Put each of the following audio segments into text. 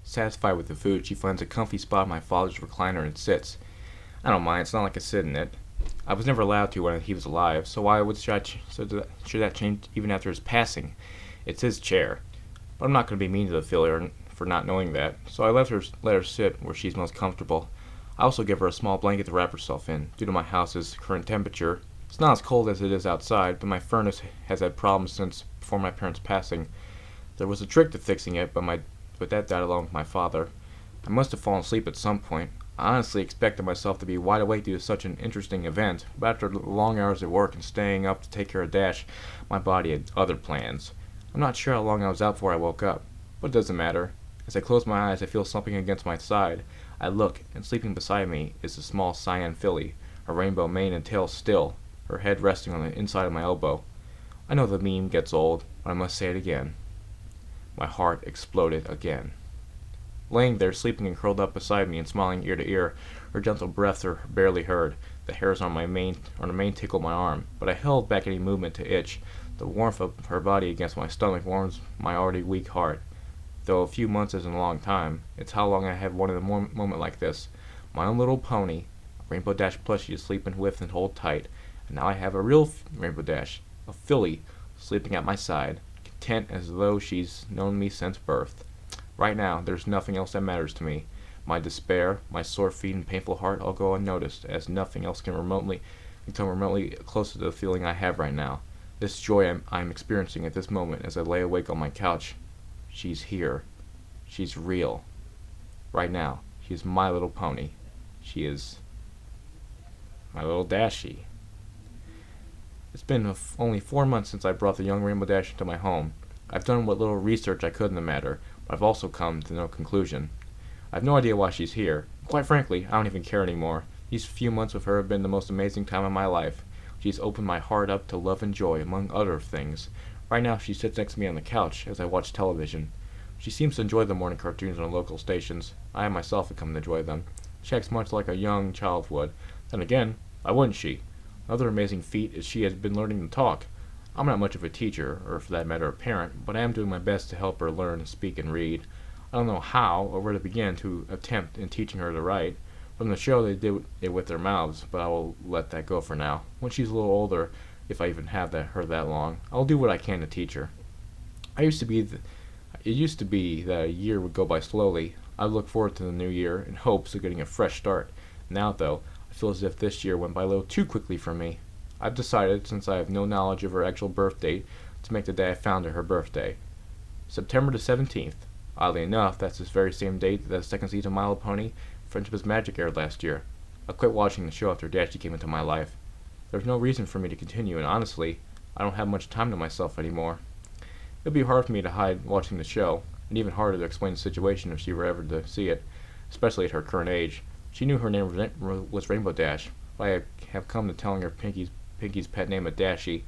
Satisfied with the food, she finds a comfy spot in my father's recliner and sits. I don't mind, it's not like I sit in it. I was never allowed to when he was alive, so why should that change even after his passing? It's his chair. But I'm not going to be mean to the filly for not knowing that, so I let her sit where she's most comfortable. I also give her a small blanket to wrap herself in, due to my house's current temperature. It's not as cold as it is outside, but my furnace has had problems since before my parents' passing. There was a trick to fixing it, but that died along with my father. I must have fallen asleep at some point. I honestly expected myself to be wide awake due to such an interesting event, but after long hours at work and staying up to take care of Dash, my body had other plans. I'm not sure how long I was out before I woke up, but it doesn't matter. As I close my eyes, I feel something against my side. I look, and sleeping beside me is a small cyan filly, her rainbow mane and tail still, her head resting on the inside of my elbow. I know the meme gets old, but I must say it again. My heart exploded again. Laying there, sleeping and curled up beside me and smiling ear to ear, her gentle breaths are barely heard. The hairs on her mane tickled my arm, but I held back any movement to itch. The warmth of her body against my stomach warms my already weak heart. Though a few months isn't a long time, it's how long I have wanted a moment like this. My own little pony, a Rainbow Dash plushie to sleep in with and hold tight, and now I have a real Rainbow Dash, a filly, sleeping at my side, content as though she's known me since birth. Right now, there's nothing else that matters to me. My despair, my sore feet and painful heart all go unnoticed, as nothing else can come remotely close to the feeling I have right now. This joy I'm experiencing at this moment as I lay awake on my couch. She's here. She's real. Right now, she is my little pony. She is my little Dashie. It's been only 4 months since I brought the young Rainbow Dash into my home. I've done what little research I could in the matter, but I've also come to no conclusion. I have no idea why she's here. Quite frankly, I don't even care anymore. These few months with her have been the most amazing time of my life. She's opened my heart up to love and joy, among other things. Right now, she sits next to me on the couch as I watch television. She seems to enjoy the morning cartoons on the local stations. I myself have come to enjoy them. She acts much like a young child would. Then again, why wouldn't she? Another amazing feat is she has been learning to talk. I'm not much of a teacher, or for that matter a parent, but I am doing my best to help her learn to speak and read. I don't know how or where to begin to attempt in teaching her to write. From the show they did it with their mouths, but I will let that go for now. When she's a little older, if I even have her that long, I'll do what I can to teach her. It used to be that a year would go by slowly. I look forward to the new year in hopes of getting a fresh start. Now, though, I feel as if this year went by a little too quickly for me. I've decided, since I have no knowledge of her actual birth date, to make the day I found her birthday. September the 17th. Oddly enough, that's this very same date that the second season of My Little Pony, Friendship is Magic aired last year. I quit watching the show after Dashie came into my life. There's no reason for me to continue, and honestly, I don't have much time to myself anymore. It would be hard for me to hide watching the show, and even harder to explain the situation if she were ever to see it, especially at her current age. She knew her name was Rainbow Dash, but I have come to telling her Pinky's pet name of Dashie,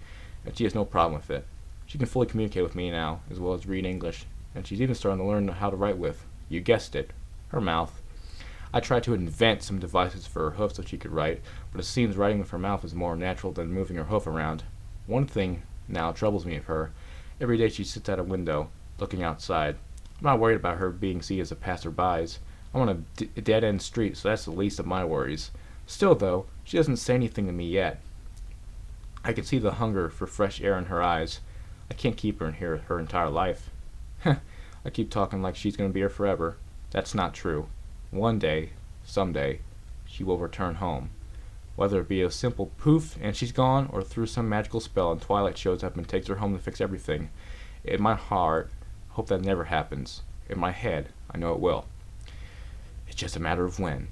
and she has no problem with it. She can fully communicate with me now, as well as read English, and she's even starting to learn how to write with, you guessed it, her mouth. I tried to invent some devices for her hoof so she could write, but it seems writing with her mouth is more natural than moving her hoof around. One thing now troubles me of her. Every day she sits at a window, looking outside. I'm not worried about her being seen as a passerby. I'm on a dead-end street, so that's the least of my worries. Still, though, she doesn't say anything to me yet. I can see the hunger for fresh air in her eyes. I can't keep her in here her entire life. I keep talking like she's going to be here forever. That's not true. One day, someday, she will return home. Whether it be a simple poof and she's gone, or through some magical spell and Twilight shows up and takes her home to fix everything. In my heart, I hope that never happens. In my head, I know it will. It's just a matter of when.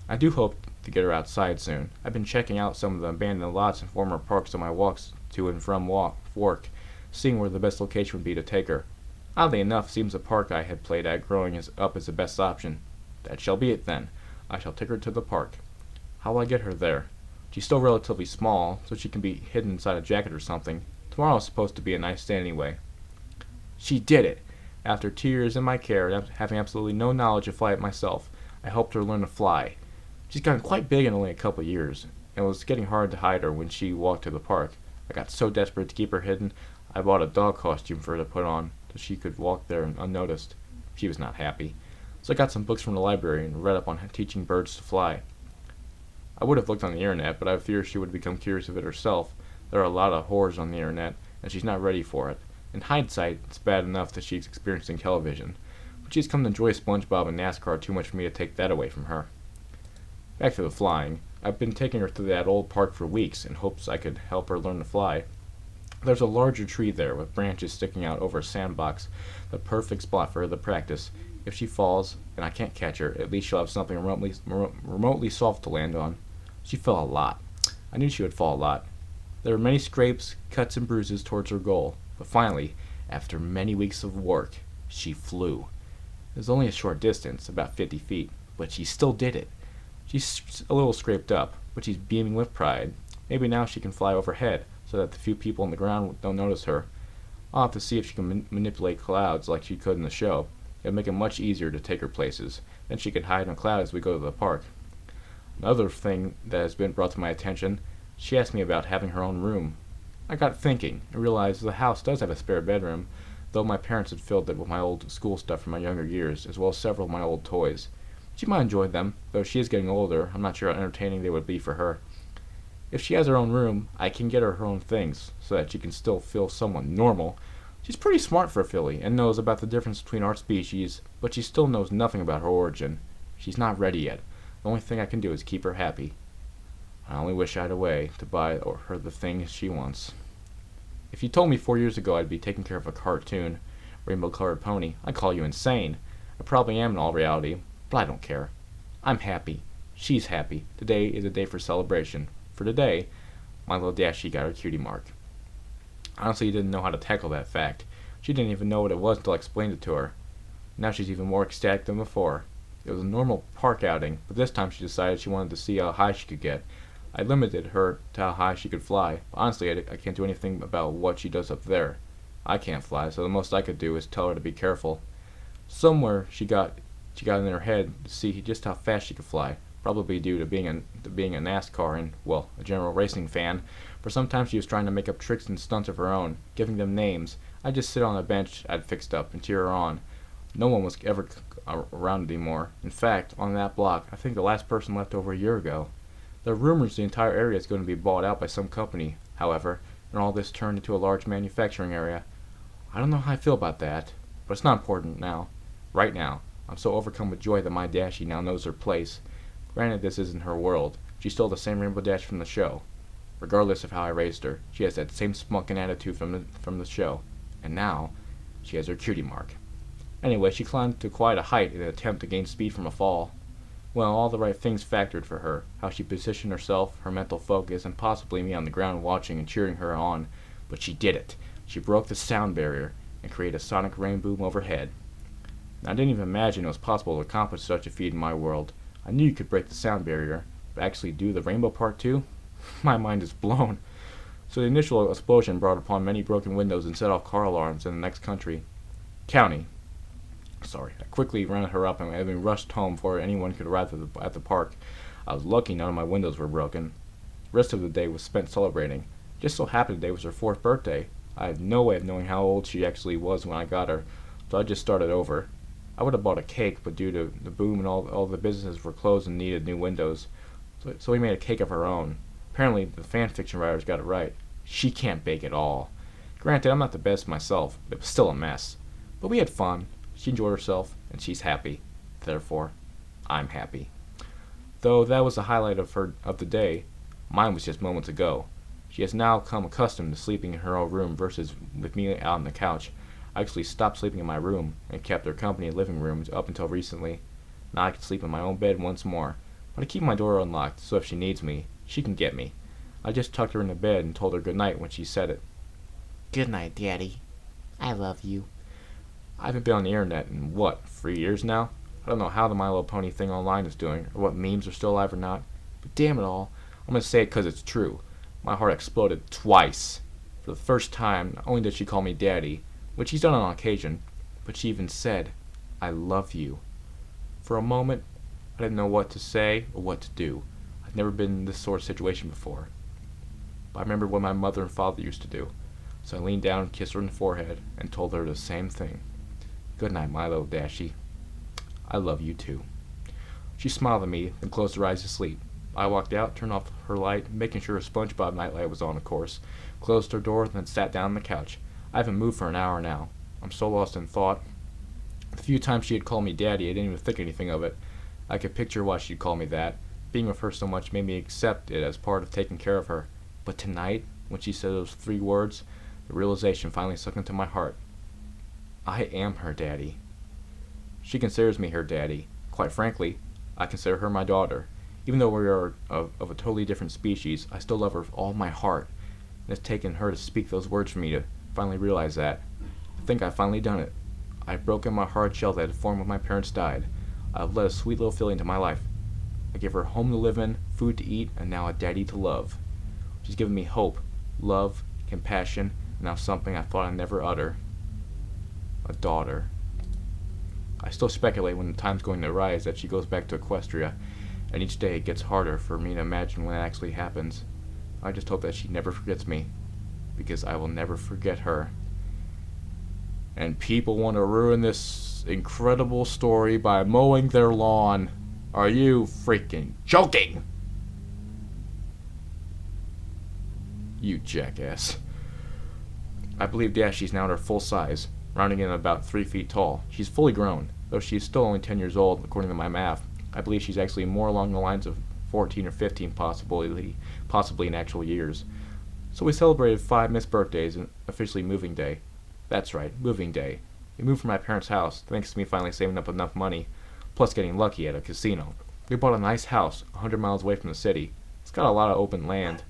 I do hope to get her outside soon. I've been checking out some of the abandoned lots and former parks on my walks to and from work, seeing where the best location would be to take her. Oddly enough, it seems the park I had played at growing up is the best option. That shall be it then. I shall take her to the park. How will I get her there? She's still relatively small, so she can be hidden inside a jacket or something. Tomorrow is supposed to be a nice day anyway. She did it! After 2 years in my care and having absolutely no knowledge of flight myself, I helped her learn to fly. She's gotten quite big in only a couple of years, and it was getting hard to hide her when she walked to the park. I got so desperate to keep her hidden, I bought a dog costume for her to put on so she could walk there unnoticed. She was not happy. so I got some books from the library and read up on teaching birds to fly. I would have looked on the internet, but I fear she would become curious of it herself. There are a lot of horrors on the internet, and she's not ready for it. In hindsight, it's bad enough that she's experiencing television, but she's come to enjoy SpongeBob and NASCAR too much for me to take that away from her. Back to the flying. I've been taking her to that old park for weeks in hopes I could help her learn to fly. There's a larger tree there with branches sticking out over a sandbox, the perfect spot for her to practice. If she falls, and I can't catch her, at least she'll have something remotely soft to land on. She fell a lot. I knew she would fall a lot. There were many scrapes, cuts, and bruises towards her goal, but finally, after many weeks of work, she flew. It was only a short distance, about 50 feet, but she still did it. She's a little scraped up, but she's beaming with pride. Maybe now she can fly overhead, so that the few people on the ground don't notice her. I'll have to see if she can manipulate clouds like she could in the show. It'll make it much easier to take her places. Then she can hide in a cloud as we go to the park. Another thing that has been brought to my attention, she asked me about having her own room. I got thinking and realized the house does have a spare bedroom, though my parents had filled it with my old school stuff from my younger years, as well as several of my old toys. She might enjoy them, though she is getting older. I'm not sure how entertaining they would be for her. If she has her own room, I can get her own things, so that she can still feel somewhat normal. She's pretty smart for a filly, and knows about the difference between our species, but she still knows nothing about her origin. She's not ready yet. The only thing I can do is keep her happy. I only wish I had a way to buy her the things she wants. If you told me 4 years ago I'd be taking care of a cartoon, rainbow-colored pony, I'd call you insane. I probably am in all reality, but I don't care. I'm happy. She's happy. Today is a day for celebration. For today, my little Dashie got her cutie mark. Honestly, didn't know how to tackle that fact. She didn't even know what it was until I explained it to her. Now she's even more ecstatic than before. It was a normal park outing, but this time she decided she wanted to see how high she could get. I limited her to how high she could fly, but honestly I can't do anything about what she does up there. I can't fly, so the most I could do is tell her to be careful. Somewhere she got in her head to see just how fast she could fly, probably due to being a NASCAR and, well, a general racing fan. For sometimes she was trying to make up tricks and stunts of her own, giving them names. I'd just sit on a bench I'd fixed up and cheer her on. No one was ever around anymore. In fact, on that block, I think the last person left over a year ago. There are rumors the entire area is going to be bought out by some company, however, and all this turned into a large manufacturing area. I don't know how I feel about that, but it's not important now. Right now, I'm so overcome with joy that my Dashie now knows her place. Granted, this isn't her world. She's still the same Rainbow Dash from the show. Regardless of how I raised her, she has that same spunk and attitude from the show. And now, she has her cutie mark. Anyway, she climbed to quite a height in an attempt to gain speed from a fall. Well, all the right things factored for her. How she positioned herself, her mental focus, and possibly me on the ground watching and cheering her on. But she did it. She broke the sound barrier and created a sonic rain boom overhead. Now, I didn't even imagine it was possible to accomplish such a feat in my world. I knew you could break the sound barrier, but actually do the rainbow part too? My mind is blown. So the initial explosion brought upon many broken windows and set off car alarms in the next county. I quickly ran her up and having rushed home before anyone could arrive at the park. I was lucky none of my windows were broken. The rest of the day was spent celebrating. Just so happened today was her 4th birthday. I had no way of knowing how old she actually was when I got her, so I just started over. I would have bought a cake, but due to the boom and all the businesses were closed and needed new windows, so we made a cake of her own. Apparently, the fan fiction writers got it right. She can't bake at all. Granted, I'm not the best myself, but it was still a mess. But we had fun. She enjoyed herself, and she's happy. Therefore, I'm happy. Though that was the highlight of the day, mine was just moments ago. She has now come accustomed to sleeping in her own room versus with me out on the couch. I actually stopped sleeping in my room and kept her company in living rooms up until recently. Now I can sleep in my own bed once more, but I keep my door unlocked so if she needs me, she can get me. I just tucked her into bed and told her good night when she said it. Good night, Daddy. I love you. I haven't been on the internet in, 3 years now? I don't know how the My Little Pony thing online is doing, or what memes are still alive or not, but damn it all, I'm gonna say it 'cause it's true. My heart exploded twice. For the first time, not only did she call me Daddy, which she's done on occasion, but she even said, I love you. For a moment, I didn't know what to say or what to do. I'd never been in this sort of situation before. But I remembered what my mother and father used to do, so I leaned down and kissed her on the forehead and told her the same thing. Good night, my little Dashie. I love you too. She smiled at me, then closed her eyes to sleep. I walked out, turned off her light, making sure her SpongeBob nightlight was on, of course, closed her door, then sat down on the couch. I haven't moved for an hour now. I'm so lost in thought. The few times she had called me Daddy, I didn't even think anything of it. I could picture why she'd call me that. Being with her so much made me accept it as part of taking care of her. But tonight, when she said those 3 words, the realization finally sunk into my heart. I am her daddy. She considers me her daddy. Quite frankly, I consider her my daughter. Even though we are of a totally different species, I still love her with all my heart. And it's taken her to speak those words for me to finally realize that. I think I've finally done it. I've broken my hard shell that had formed when my parents died. I've let a sweet little feeling into my life. I gave her a home to live in, food to eat, and now a daddy to love. She's given me hope, love, compassion, and now something I thought I'd never utter. A daughter. I still speculate when the time's going to arise that she goes back to Equestria, and each day it gets harder for me to imagine when it actually happens. I just hope that she never forgets me, because I will never forget her. And people want to ruin this incredible story by mowing their lawn. Are you freaking joking? You jackass. I believe Dashie's now at her full size, rounding in about 3 feet tall. She's fully grown, though she's still only 10 years old, according to my math. I believe she's actually more along the lines of 14 or 15, possibly in actual years. So we celebrated 5 missed birthdays and officially moving day. That's right, moving day. We moved from my parents' house, thanks to me finally saving up enough money, plus getting lucky at a casino. We bought a nice house, 100 miles away from the city. It's got a lot of open land.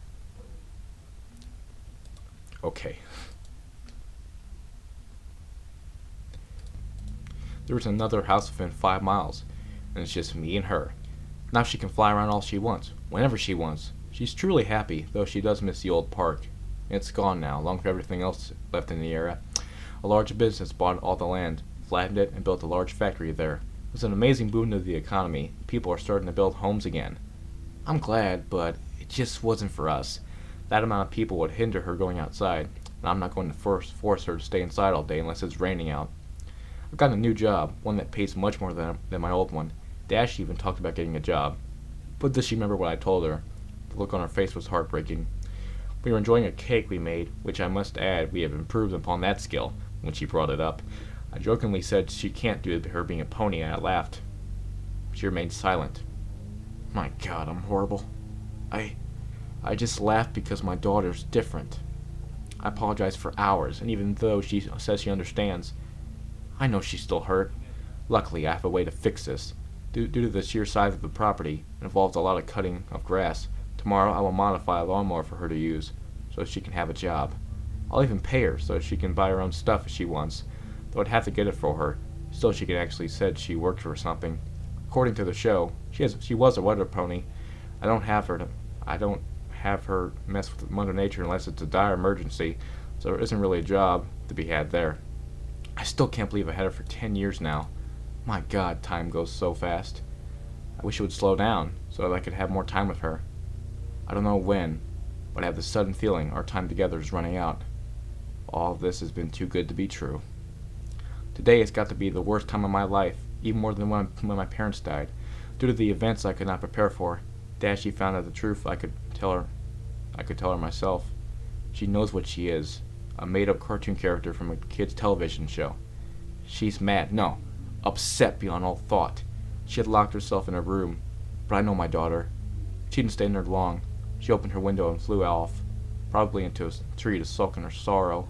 Okay. There was another house within 5 miles, and it's just me and her. Now she can fly around all she wants, whenever she wants. She's truly happy, though she does miss the old park. It's gone now, along with everything else left in the area. A large business bought all the land, flattened it, and built a large factory there. It was an amazing boon to the economy. People are starting to build homes again. I'm glad, but it just wasn't for us. That amount of people would hinder her going outside, and I'm not going to force her to stay inside all day unless it's raining out. I've gotten a new job, one that pays much more than my old one. Dashie even talked about getting a job. But does she remember what I told her? The look on her face was heartbreaking. We were enjoying a cake we made, which I must add we have improved upon that skill. When she brought it up, I jokingly said she can't do her being a pony, and I laughed. She remained silent. My God, I'm horrible. I just laughed because my daughter's different. I apologized for hours, and even though she says she understands, I know she's still hurt. Luckily, I have a way to fix this. Due to the sheer size of the property, it involves a lot of cutting of grass. Tomorrow, I will modify a lawnmower for her to use, so she can have a job. I'll even pay her so she can buy her own stuff if she wants, though I'd have to get it for her. Still, she can actually said she worked for something. According to the show, she was a weather pony. I don't have her mess with Mother Nature unless it's a dire emergency, so there isn't really a job to be had there. I still can't believe I had her for 10 years now. My God, time goes so fast. I wish it would slow down so that I could have more time with her. I don't know when, but I have this sudden feeling our time together is running out. All of this has been too good to be true. Today has got to be the worst time of my life, even more than when my parents died. Due to the events I could not prepare for, Dashie found out the truth I could tell her myself. She knows what she is, a made-up cartoon character from a kid's television show. She's mad, no, upset beyond all thought. She had locked herself in her room, but I know my daughter. She didn't stay in there long. She opened her window and flew off, probably into a tree to sulk in her sorrow.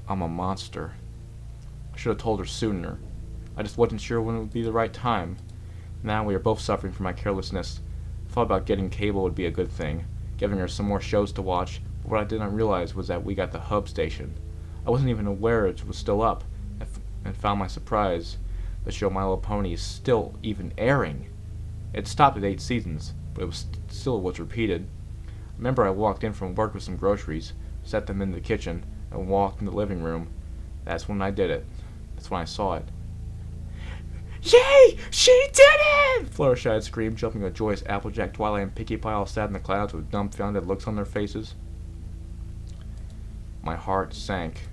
I'm a monster. I should have told her sooner. I just wasn't sure when it would be the right time. Now we are both suffering from my carelessness. I thought about getting cable would be a good thing, giving her some more shows to watch, but what I did not realize was that we got the hub station. I wasn't even aware it was still up, and found my surprise. The show My Little Pony is still even airing. It stopped at 8 seasons, but it still was repeated. Remember, I walked in from work with some groceries, set them in the kitchen, and walked in the living room. That's when I did it. That's when I saw it. Yay! She did it! Fluttershy screamed, jumping with joyous Applejack, Twilight, and Pinkie Pie all sat in the clouds with dumbfounded looks on their faces. My heart sank.